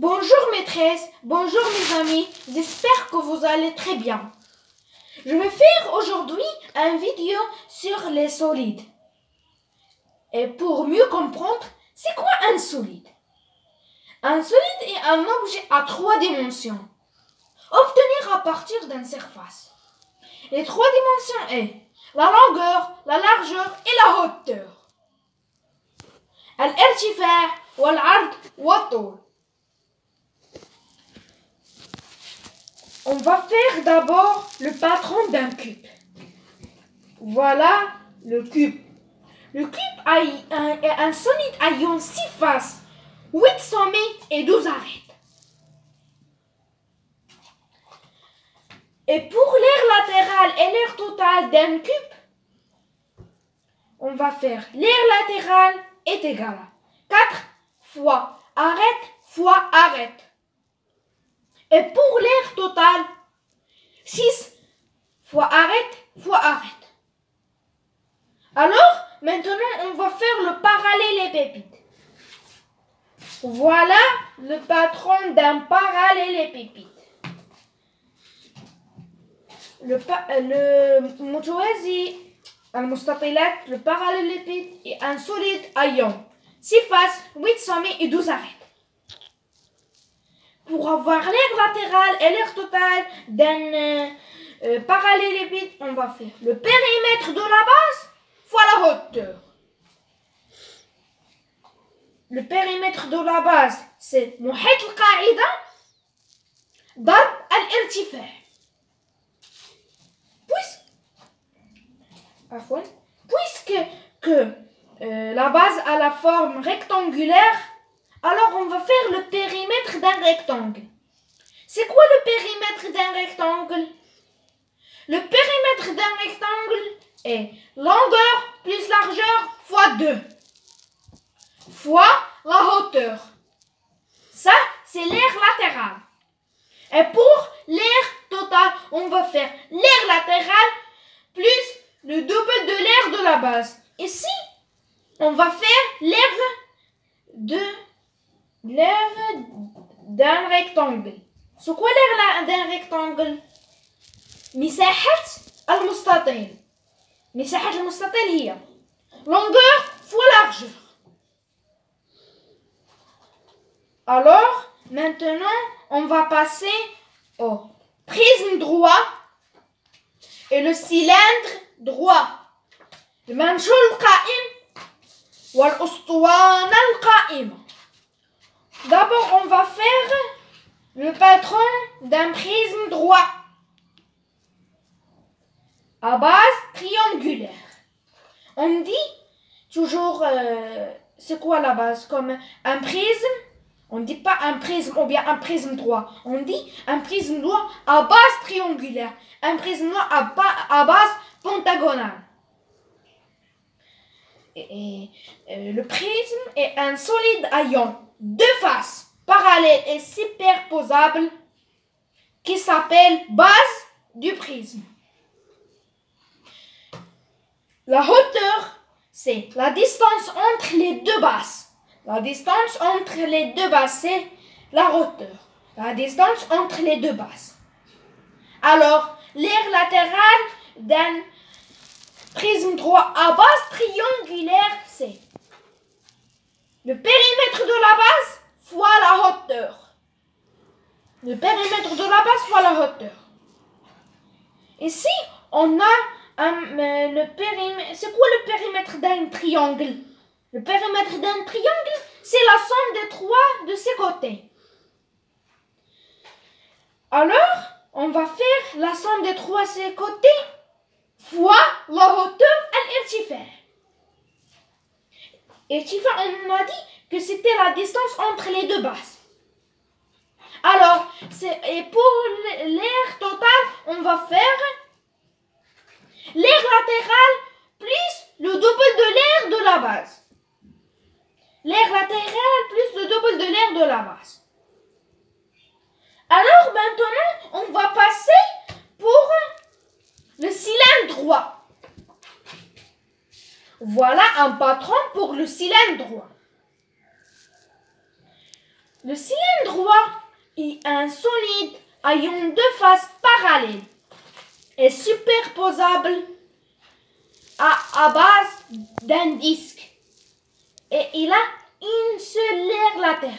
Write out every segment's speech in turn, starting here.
Bonjour maîtresse, bonjour mes amis, j'espère que vous allez très bien. Je vais faire aujourd'hui une vidéo sur les solides. Et pour mieux comprendre, c'est quoi un solide? Un solide est un objet à 3 dimensions, obtenu à partir d'une surface. Les 3 dimensions sont la longueur, la largeur et la hauteur. الارتفاع والعرض والطول. On va faire d'abord le patron d'un cube. Voilà le cube. Le cube est un solide ayant 6 faces, 8 sommets et 12 arêtes. Et pour l'aire latérale et l'aire totale d'un cube, on va faire l'aire latérale est égale à 4 fois arête fois arête. Et pour l'aire totale, 6 fois arête fois arête. Alors, maintenant, on va faire le parallélépipède. Voilà le patron d'un parallélépipède. Le parallélépipède est un solide ayant 6 faces, 8 sommets et 12 arêtes. Pour avoir l'aire latérale et l'aire totale d'un parallélépipède, on va faire le périmètre de la base fois la hauteur. Le périmètre de la base, c'est محيط القاعدة ضرب الارتفاع. Puisque la base a la forme rectangulaire, alors on va faire le périmètre d'un rectangle. C'est quoi le périmètre d'un rectangle? Le périmètre d'un rectangle est longueur plus largeur fois 2 fois la hauteur. Ça, c'est l'aire latérale. Et pour l'aire totale, on va faire l'aire latérale plus le double de l'aire de la base. Ici, on va faire l'aire d'un rectangle. C'est quoi l'aire d'un rectangle? مساحة المستطيل. مساحة المستطيل هي longueur fois largeur. Alors, maintenant, on va passer au prisme droit et le cylindre droit. المنشور القائم والأسطوانة القائمة. D'abord, on va faire le patron d'un prisme droit à base triangulaire. On dit toujours, c'est quoi la base? Comme un prisme, on ne dit pas un prisme ou bien un prisme droit. On dit un prisme droit à base triangulaire. Un prisme droit à base pentagonale. Le prisme est un solide ayant 2 faces parallèles et superposables qui s'appelle base du prisme. La hauteur, c'est la distance entre les 2 bases. La distance entre les 2 bases, c'est la hauteur. La distance entre les 2 bases. Alors, l'aire latérale d'un prisme droit à base triangulaire, c'est le périmètre de la base fois la hauteur. Le périmètre de la base fois la hauteur. Ici, on a le périmètre. C'est quoi le périmètre d'un triangle? Le périmètre d'un triangle, c'est la somme des 3 de ses côtés. Alors, on va faire la somme des 3 de ses côtés fois la hauteur à l'irtifa. Irtifa, on a dit que c'était la distance entre les 2 bases. Alors, et pour l'aire totale, on va faire l'aire latérale plus le double de l'aire de la base. L'aire latérale plus le double de l'aire de la base. Alors maintenant, on va passer pour le cylindre droit. Voilà un patron pour le cylindre droit. Le cylindre droit est un solide ayant deux faces parallèles et superposables à base d'un disque. Et il a une seule aire latérale.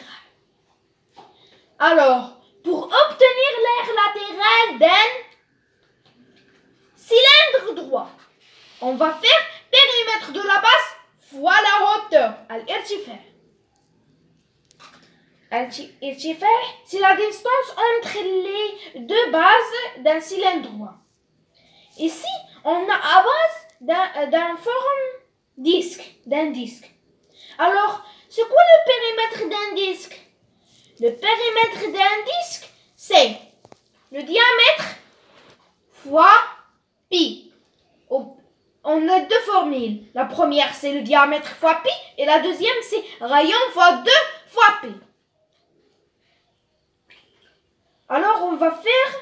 Alors, pour obtenir l'aire latérale d'un cylindre droit, on va faire périmètre de la base fois la hauteur, al-irtifaa. Al-irtifaa, c'est la distance entre les deux bases d'un cylindre droit. Ici, on a à base d'un forme d'un disque. Alors, c'est quoi le périmètre d'un disque? Le périmètre d'un disque, c'est le diamètre fois pi. On a deux formules. La première, c'est le diamètre fois pi. Et la deuxième, c'est rayon fois 2 fois pi. Alors, on va faire,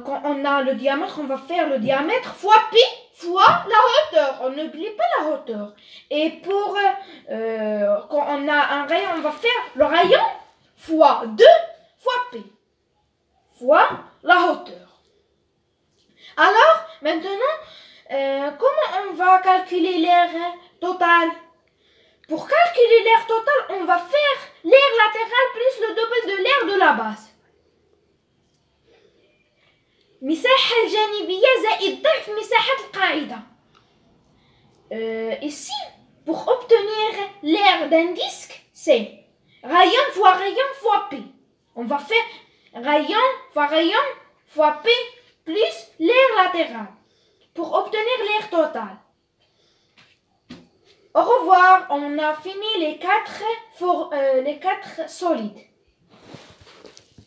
quand on a le diamètre, on va faire le diamètre fois pi fois la hauteur. On n'oublie pas la hauteur. Et pour, quand on a un rayon, on va faire le rayon fois 2 fois pi fois la hauteur. Alors, maintenant, comment on va calculer l'aire totale? Pour calculer l'aire totale, on va faire l'aire latérale plus le double de l'aire de la base. مساحة الجانبية زائد ضعف مساحة القاعدة. Ici, pour obtenir l'aire d'un disque, c'est rayon fois pi. On va faire rayon fois pi plus l'aire latérale pour obtenir l'aire totale. Au revoir, on a fini les quatre solides.